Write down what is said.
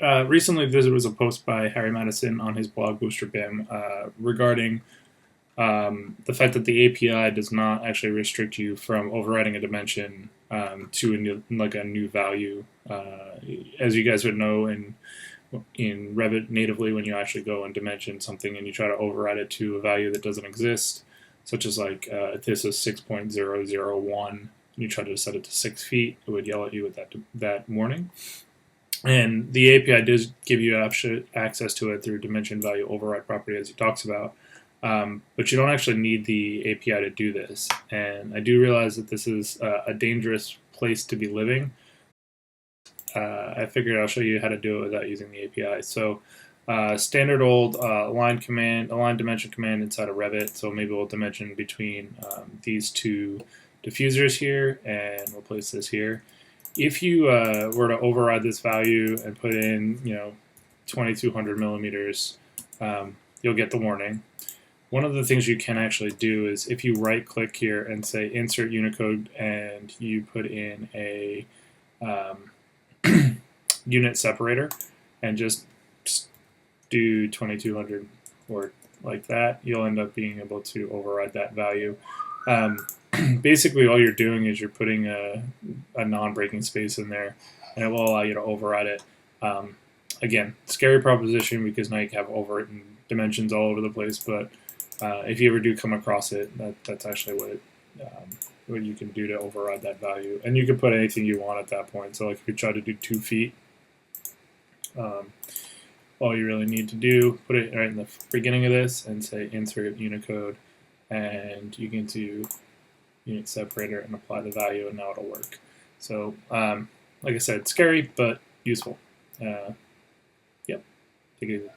Recently, there was a post by Harry Madison on his blog Booster BIM regarding the fact that the API does not actually restrict you from overriding a dimension to a new value. As you guys would know, in Revit natively, when you actually go and dimension something and you try to override it to a value that doesn't exist, such as like if this is 6.001, and you try to set it to 6 feet, it would yell at you with that warning. And the API does give you access to it through dimension value override property, as he talks about. But you don't actually need the API to do this. And I do realize that this is a dangerous place to be living. I figured I'll show you how to do it without using the API. So standard old align dimension command inside of Revit. So maybe we'll dimension between these two diffusers here, and we'll place this here. If you were to override this value and put in, 2200 millimeters, you'll get the warning. One of the things you can actually do is if you right click here and say insert Unicode and you put in a unit separator and just do 2200 or like that, you'll end up being able to override that value. Basically, all you're doing is you're putting a non-breaking space in there, and it will allow you to override it. Again, scary proposition because now you have overwritten dimensions all over the place, but if you ever do come across it, that's actually what you can do to override that value. And you can put anything you want at that point. So like if you try to do 2 feet, all you really need to do, put it right in the beginning of this and say insert Unicode, and you can do unit separator and apply the value, and now it'll work. So like I said, scary but useful. Yep, take it easy.